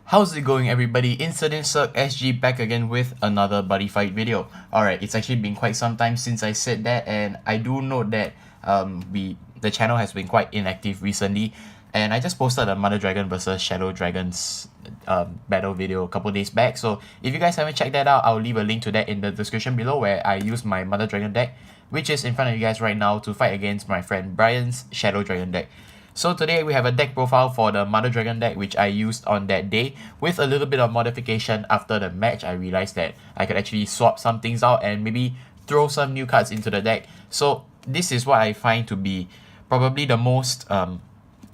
How's it going, everybody? Incident Circ SG back again with another Buddyfight video. Alright, it's actually been quite some time since I said that, and I do note that the channel has been quite inactive recently, and I just posted a Mother Dragon versus Shadow Dragons battle video a couple days back. So if you guys haven't checked that out, I'll leave a link to that in the description below, where I use my Mother Dragon deck, which is in front of you guys right now, to fight against my friend Brian's Shadow Dragon deck. So today we have a deck profile for the Mother Dragon deck, which I used on that day. With a little bit of modification after the match, I realized that I could actually swap some things out and maybe throw some new cards into the deck. So this is what I find to be probably the most,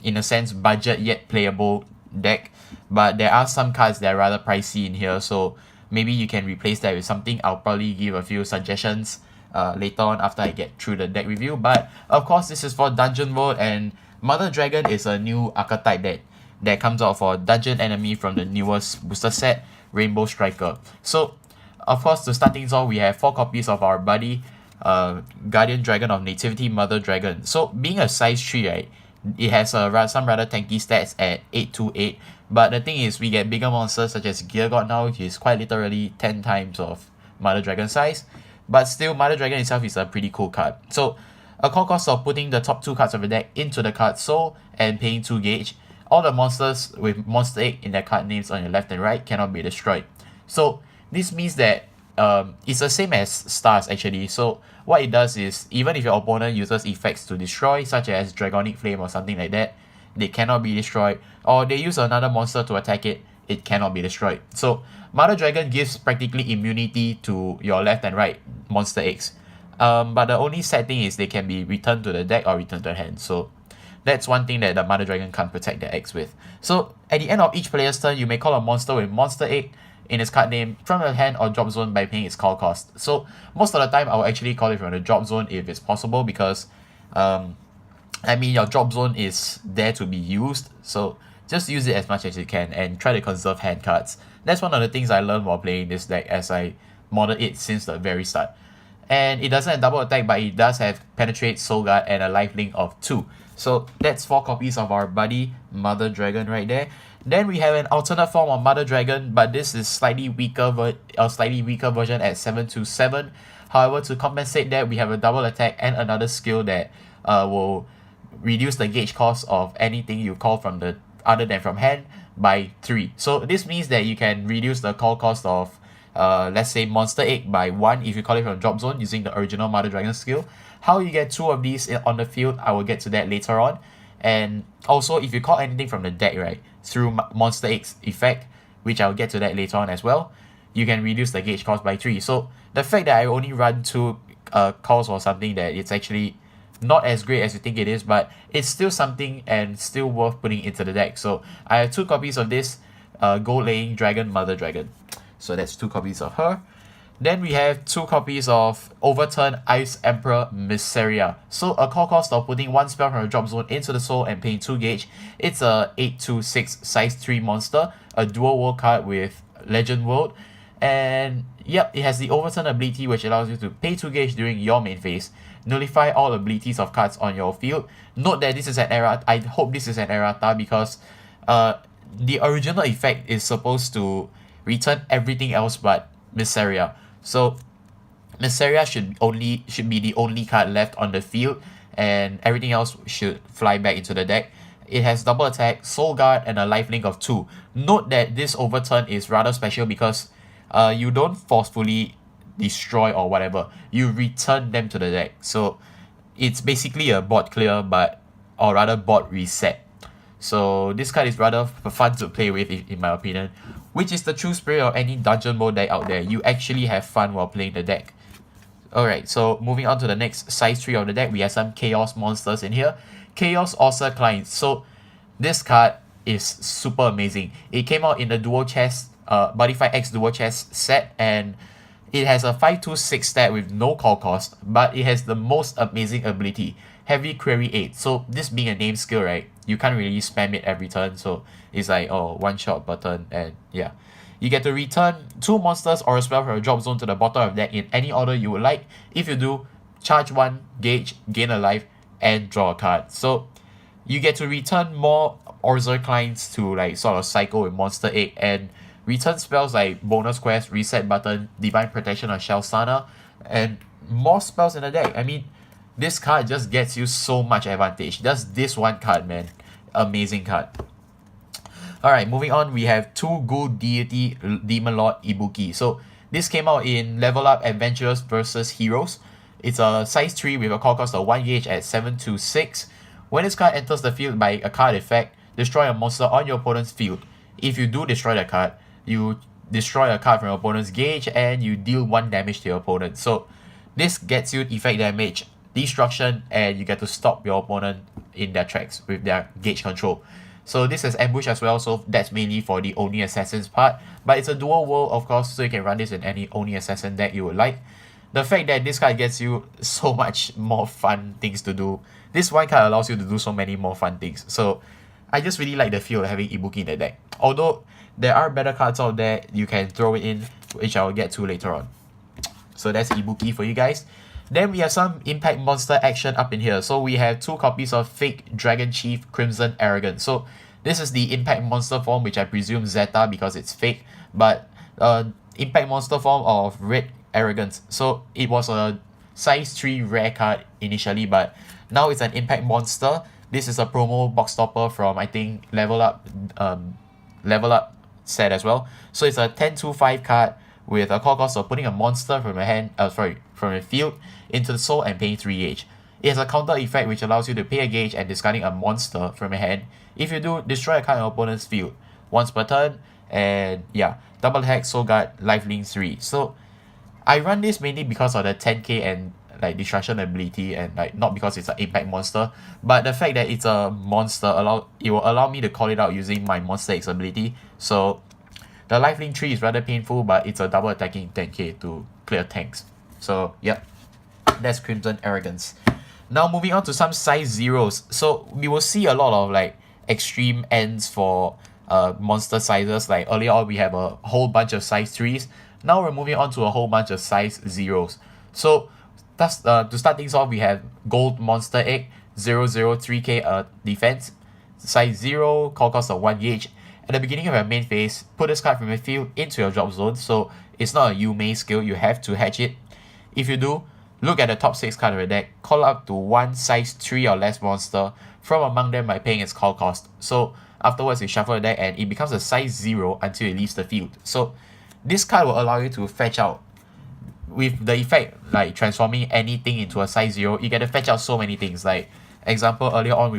in a sense, budget yet playable deck. But there are some cards that are rather pricey in here, so maybe you can replace that with something. I'll probably give a few suggestions later on after I get through the deck review. But of course, this is for Dungeon World, and Mother Dragon is a new archetype that comes out for Dungeon Enemy from the newest booster set, Rainbow Striker. So, of course, to start things off, we have 4 copies of our buddy, Guardian Dragon of Nativity, Mother Dragon. So, being a size 3, right, it has some rather tanky stats at 828. But the thing is, we get bigger monsters such as Gear God now, which is quite literally 10 times of Mother Dragon size. But still, Mother Dragon itself is a pretty cool card. So, a core cost of putting the top 2 cards of the deck into the card soul and paying 2 gauge. All the monsters with Monster Egg in their card names on your left and right cannot be destroyed. So this means that it's the same as stars actually. So what it does is, even if your opponent uses effects to destroy, such as Dragonic Flame or something like that, they cannot be destroyed. Or they use another monster to attack it, it cannot be destroyed. So Mother Dragon gives practically immunity to your left and right Monster Eggs. But the only sad thing is they can be returned to the deck or returned to the hand. So that's one thing that the Mother Dragon can't protect their eggs with. So at the end of each player's turn, you may call a monster with Monster Egg in its card name from your hand or drop zone by paying its call cost. So most of the time, I will actually call it from the drop zone if it's possible, because I mean, your drop zone is there to be used. So just use it as much as you can and try to conserve hand cards. That's one of the things I learned while playing this deck, as I modded it since the very start. And it doesn't have double attack, but it does have Penetrate, Soul Guard, and a lifelink of 2. So that's 4 copies of our buddy Mother Dragon right there. Then we have an alternate form of Mother Dragon, but this is slightly weaker version at 727. However, to compensate that, we have a double attack and another skill that will reduce the gauge cost of anything you call from the other than from hand by 3. So this means that you can reduce the call cost of let's say Monster Egg by 1 if you call it from drop zone using the original Mother Dragon skill. How you get 2 of these on the field, I will get to that later on. And also, if you call anything from the deck, right, through Monster Egg's effect, which I'll get to that later on as well, you can reduce the gauge cost by 3. So the fact that I only run 2 calls for something that it's actually not as great as you think it is, but it's still something and still worth putting into the deck. So I have 2 copies of this Gold Laying Dragon, Mother Dragon. So that's 2 copies of her. Then we have 2 copies of Overturn Ice Emperor Mysteria. So a core cost of putting 1 spell from a drop zone into the soul and paying 2 gauge. It's a 826 size 3 monster, a dual world card with Legend World. And yep, it has the Overturn ability, which allows you to pay 2 gauge during your main phase. Nullify all abilities of cards on your field. Note that this is an errata. I hope this is an errata, because the original effect is supposed to return everything else but Mysteria. So Mysteria should be the only card left on the field, and everything else should fly back into the deck. It has double attack, Soul Guard, and a lifelink of 2. Note that this Overturn is rather special because you don't forcefully destroy or whatever, you return them to the deck. So it's basically a board clear, or rather board reset. So this card is rather fun to play with, in my opinion, which is the true spirit of any dungeon mode deck out there. You actually have fun while playing the deck. Alright, so moving on to the next size 3 of the deck, we have some Chaos monsters in here. Chaos Author Client. So this card is super amazing. It came out in the Dual Chest, Buddyfight X Dual Chest set, and it has a 526 stat with no call cost, but it has the most amazing ability, Heavy Query 8. So this being a name skill, right, you can't really spam it every turn, so it's like, oh, one shot button, and yeah. You get to return 2 monsters or a spell from a drop zone to the bottom of the deck in any order you would like. If you do, charge 1, gauge, gain a life, and draw a card. So you get to return more Orzer Clients to like sort of cycle with Monster Egg and return spells like Bonus Quest, Reset Button, Divine Protection or Shell Stunner, and more spells in the deck. I mean, this card just gets you so much advantage. Just this one card, man. Amazing card. Alright, moving on, we have 2 Ghoul Deity Demon Lord Ibuki. So this came out in Level Up Adventurers versus Heroes. It's a size 3 with a call cost of 1 gauge at 726. When this card enters the field by a card effect, destroy a monster on your opponent's field. If you do destroy the card, you destroy a card from your opponent's gauge and you deal 1 damage to your opponent. So this gets you effect damage, destruction, and you get to stop your opponent in their tracks with their gauge control. So this is ambush as well, so that's mainly for the Oni Assassins part. But it's a dual world, of course, so you can run this in any Oni Assassin deck you would like. The fact that this card gets you so much more fun things to do. This one card allows you to do so many more fun things. So I just really like the feel of having Ibuki in the deck. Although there are better cards out there, you can throw it in, which I will get to later on. So that's Ibuki for you guys. Then we have some impact monster action up in here. So we have 2 copies of Fake Dragon Chief Crimson Arrogant. So this is the impact monster form, which I presume Zeta because it's fake. But impact monster form of Red Arrogance. So it was a size 3 rare card initially, but now it's an impact monster. This is a promo box stopper from I think Level Up set as well. So it's a 10-2-5 card with a call cost of putting a monster from a field into the soul and paying 3 gauge. It has a counter effect which allows you to pay a gauge and discarding a monster from your hand. If you do, destroy a card on your opponent's field once per turn, and yeah, double attack, soul guard, lifelink 3. So I run this mainly because of the 10k and like destruction ability, and like not because it's an impact monster, but the fact that it's a monster it will allow me to call it out using my Monster X ability. So the lifelink 3 is rather painful, but it's a double attacking 10k to clear tanks. So yep, that's Crimson Arrogance. Now moving on to some size zeros. So we will see a lot of like extreme ends for monster sizes. Like earlier on we have a whole bunch of size 3s. Now we're moving on to a whole bunch of size zeros. So that's to start things off, we have Gold Monster Egg 003k defense, size 0, call cost of 1 gauge. At the beginning of your main phase, put this card from your field into your drop zone. So it's not a you may skill, you have to hatch it. If you do, look at the top 6 cards of your deck, call up to 1 size 3 or less monster from among them by paying its call cost. So afterwards you shuffle the deck and it becomes a size 0 until it leaves the field. So this card will allow you to fetch out, with the effect like transforming anything into a size 0, you get to fetch out so many things. Like example, earlier on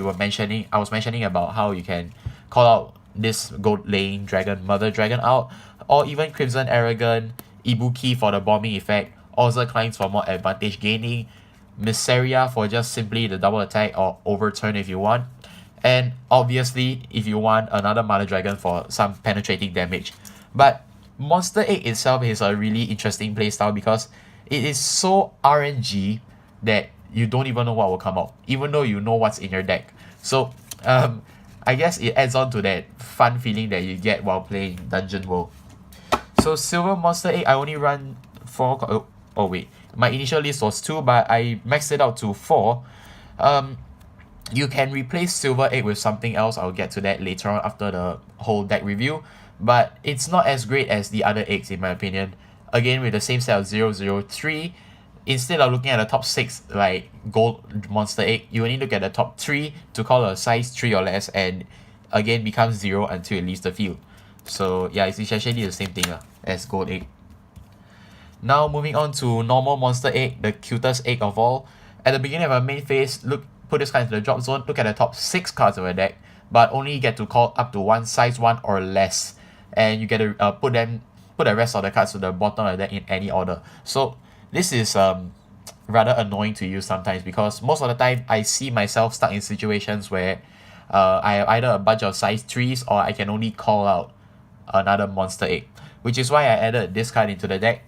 I was mentioning about how you can call out this gold laying dragon, mother dragon out, or even Crimson Arrogant, Ibuki for the bombing effect, Orzer Clients for more advantage gaining, Mysteria for just simply the double attack or overturn if you want, and obviously if you want another mother dragon for some penetrating damage. But Monster Egg itself is a really interesting playstyle because it is so RNG that you don't even know what will come out, even though you know what's in your deck. So I guess it adds on to that fun feeling that you get while playing Dungeon World. So Silver Monster Egg, I only run 4. Oh wait, my initial list was 2, but I maxed it out to 4. You can replace Silver Egg with something else. I'll get to that later on after the whole deck review. But it's not as great as the other eggs in my opinion. Again, with the same set of 003, instead of looking at the top 6 like Gold Monster Egg, you only look at the top 3 to call a size 3 or less, and again becomes 0 until it leaves the field. So yeah, it's essentially the same thing as Gold Egg. Now moving on to normal Monster Egg, the cutest egg of all. At the beginning of our main phase, put this card into the drop zone, look at the top 6 cards of your deck, but only get to call up to 1 size 1 or less. And you get to put the rest of the cards to the bottom of the deck in any order. So this is rather annoying to use sometimes, because most of the time I see myself stuck in situations where I have either a bunch of size 3s or I can only call out another Monster Egg, which is why I added this card into the deck,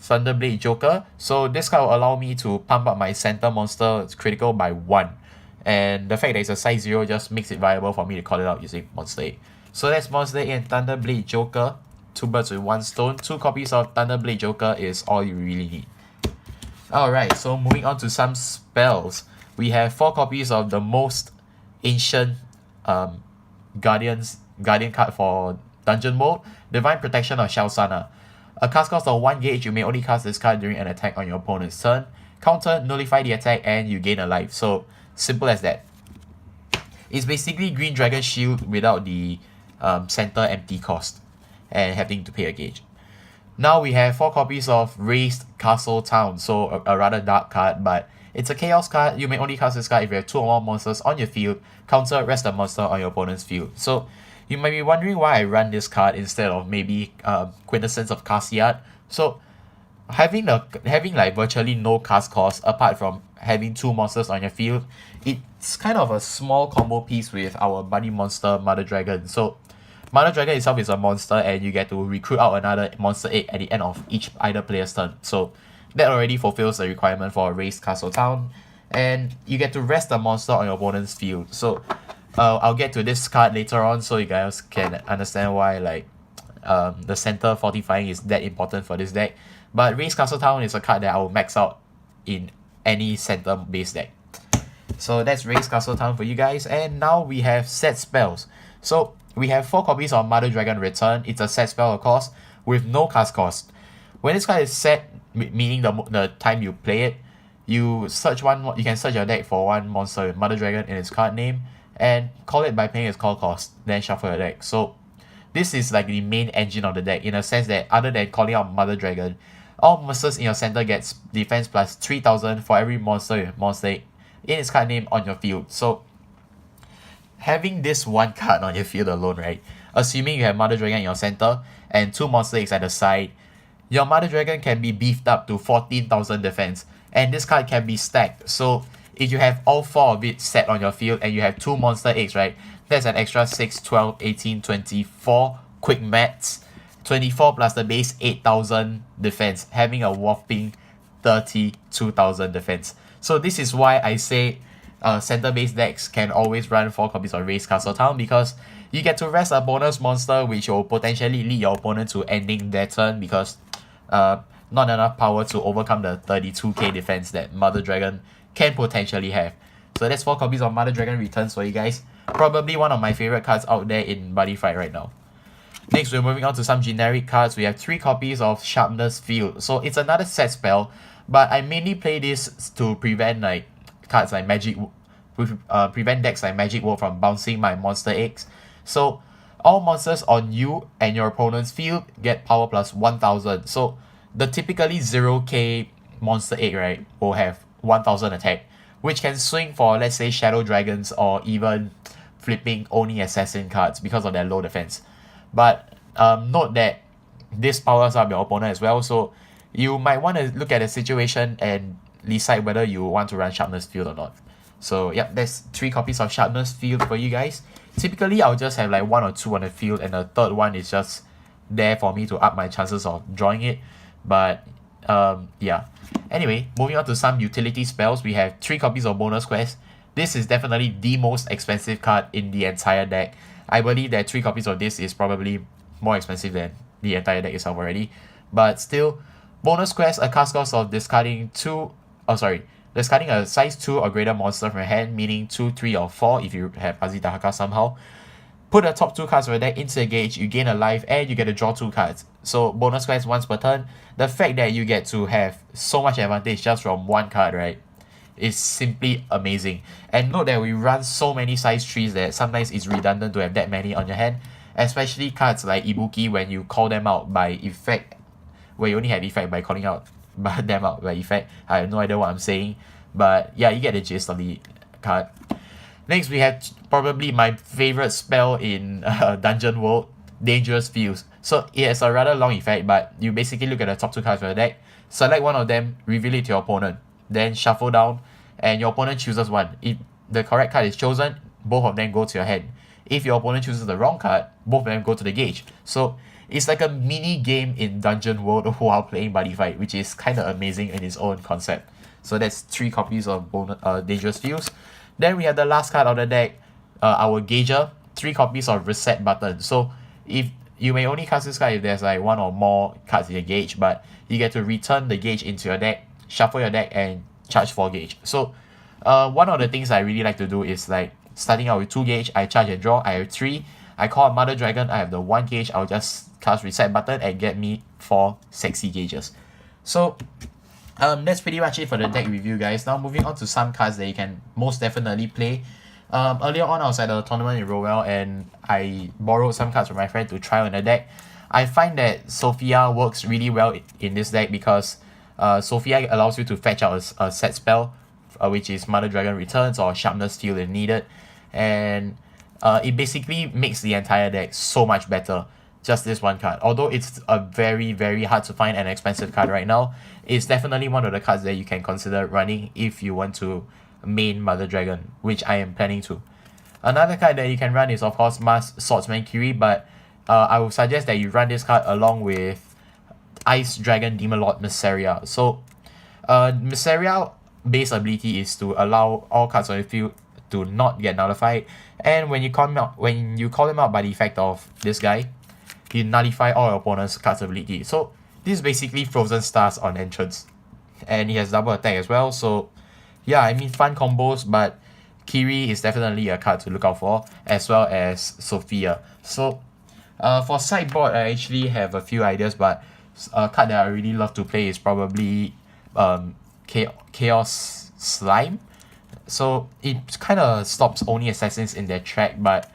Thunderblade Joker. So this card will allow me to pump up my center monster critical by 1, and the fact that it's a size 0 just makes it viable for me to call it out using Monster Egg. So that's Monster Egg and Thunderblade Joker, 2 birds with 1 stone. 2 copies of Thunderblade Joker is all you really need. Alright, so moving on to some spells. We have 4 copies of the most ancient Guardian card for Dungeon Mode, Divine Protection or Shell Sana. A cast cost of 1 gauge, you may only cast this card during an attack on your opponent's turn. Counter, nullify the attack, and you gain a life. So, simple as that. It's basically Green Dragon Shield without the center empty cost and having to pay a gauge. Now we have 4 copies of Raised Castle Town, so a rather dark card, but it's a chaos card. You may only cast this card if you have 2 or more monsters on your field. Counter, rest a monster on your opponent's field. So you might be wondering why I run this card instead of maybe Quintessence of Cassiad. So having like virtually no cast cost apart from having 2 monsters on your field, it's kind of a small combo piece with our buddy monster Mother Dragon. So Mother Dragon itself is a monster and you get to recruit out another monster egg at the end of either player's turn. So that already fulfills the requirement for a Raised Castle Town. And you get to rest a monster on your opponent's field. So I'll get to this card later on so you guys can understand why like the center fortifying is that important for this deck. But Raised Castle Town is a card that I will max out in any center based deck. So that's Raised Castle Town for you guys. And now we have set spells. So we have 4 copies of Mother Dragon Return. It's a set spell, of course, with no cast cost. When this card is set, meaning the time you play it, you can search your deck for 1 monster with Mother Dragon in its card name and call it by paying its call cost, then shuffle your deck. So this is like the main engine of the deck in a sense that other than calling out Mother Dragon, all monsters in your center gets defense plus 3000 for every monster with monster in its card name on your field. So having this 1 card on your field alone, right? Assuming you have Mother Dragon in your center and 2 monster eggs at the side, your Mother Dragon can be beefed up to 14,000 defense. And this card can be stacked. So if you have all 4 of it set on your field and you have 2 monster eggs, right? That's an extra 6, 12, 18, 24 quick maths. 24 plus the base 8,000 defense, having a whopping 32,000 defense. So this is why I say center-based decks can always run 4 copies of Raised Castle Town, because you get to rest a bonus monster which will potentially lead your opponent to ending their turn because not enough power to overcome the 32k defense that Mother Dragon can potentially have. So that's 4 copies of Mother Dragon Returns for you guys. Probably one of my favorite cards out there in Buddyfight right now. Next, we're moving on to some generic cards. We have 3 copies of Sharpness Field. So it's another set spell, but I mainly play this to prevent like cards like prevent decks like Magic World from bouncing my monster eggs. So all monsters on you and your opponent's field get power plus 1000. So the typically 0k monster egg, right, will have 1000 attack, which can swing for, let's say, Shadow Dragons or even flipping Oni Assassin cards because of their low defense. But note that this powers up your opponent as well, so you might want to look at the situation and decide whether you want to run Sharpness Field or not. So yep, there's 3 copies of Sharpness Field for you guys. Typically, I'll just have like 1 or 2 on the field, and the third one is just there for me to up my chances of drawing it. But yeah. Anyway, moving on to some utility spells, we have 3 copies of Bonus Quest. This is definitely the most expensive card in the entire deck. I believe that 3 copies of this is probably more expensive than the entire deck itself already. But still, Bonus Quest, a cast cost of discarding a size 2 or greater monster from your hand, meaning 2, 3, or 4 if you have Azitahaka somehow. Put the top 2 cards of your deck into a gauge, you gain a life, and you get to draw 2 cards. So Bonus Quest once per turn. The fact that you get to have so much advantage just from 1 card, right, is simply amazing. And note that we run so many size trees that sometimes it's redundant to have that many on your hand, especially cards like Ibuki when you call them out by effect, where you only have effect by calling out them out by effect. I have no idea what I'm saying, but yeah, you get the gist of the card. Next, we have probably my favorite spell in Dungeon World, Dangerous Fields. So it has a rather long effect, but you basically look at the top 2 cards of the deck, select one of them, reveal it to your opponent, then shuffle down, and your opponent chooses one. If the correct card is chosen, both of them go to your hand. If your opponent chooses the wrong card, both of them go to the gauge. So it's like a mini game in Dungeon World while playing Buddyfight, which is kind of amazing in its own concept. So that's 3 copies of Dangerous Fields. Then we have the last card of the deck, our Gauger, 3 copies of Reset Button. So if you may only cast this card if there's like 1 or more cards in your gauge, but you get to return the gauge into your deck, shuffle your deck, and charge 4 gauge. So one of the things I really like to do is like starting out with 2 gauge, I charge and draw, I have 3. I call a Mother Dragon, I have the 1 gauge, I'll just cast reset button and get me 4 sexy gauges. So that's pretty much it for the deck review, guys. Now moving on to some cards that you can most definitely play. Earlier on I was at a tournament in Rowell and I borrowed some cards from my friend to try on the deck. I find that Sophia works really well in this deck because Sophia allows you to fetch out a set spell, which is Mother Dragon Returns or Sharpness Steel if needed, and it basically makes the entire deck so much better. Just this one card, although it's a very hard to find and expensive card right now, it's definitely one of the cards that you can consider running if you want to main Mother Dragon, which I am planning to. Another card that you can run is of course Swordsman Kiri, but I would suggest that you run this card along with Ice Dragon Demon Lord Mysteria. So Mysteria base ability is to allow all cards on the field to not get nullified, and when you call him out by the effect of this guy, you nullify all your opponent's cards ability. So this is basically Frozen Stars on entrance, and he has double attack as well. So yeah, I mean, fun combos, but Kiri is definitely a card to look out for, as well as Sophia. So for sideboard, I actually have a few ideas, but a card that I really love to play is probably Chaos Slime. So it kind of stops only assassins in their track, but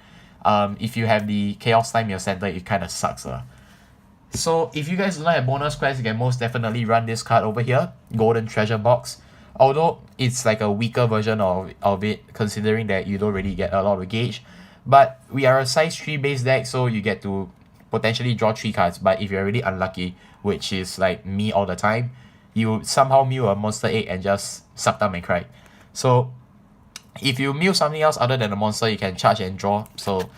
if you have the Chaos Slime in your center, it kind of sucks. So if you guys do not have bonus quests, you can most definitely run this card over here, Golden Treasure Box. Although it's like a weaker version of it, considering that you don't really get a lot of gauge. But we are a size 3 base deck, so you get to potentially draw 3 cards. But if you're really unlucky, which is like me all the time, you somehow mill a monster egg and just suck down and cry. So if you mill something else other than a monster, you can charge and draw. So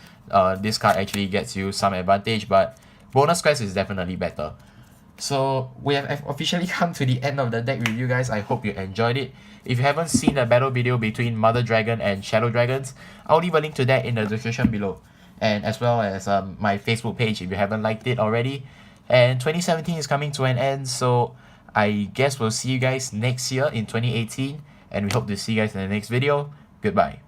this card actually gets you some advantage, but bonus quest is definitely better. So we have officially come to the end of the deck review, guys. I hope you enjoyed it. If you haven't seen the battle video between Mother Dragon and Shadow Dragons, I'll leave a link to that in the description below, and as well as my Facebook page if you haven't liked it already. And 2017 is coming to an end, so I guess we'll see you guys next year in 2018, and we hope to see you guys in the next video. Goodbye.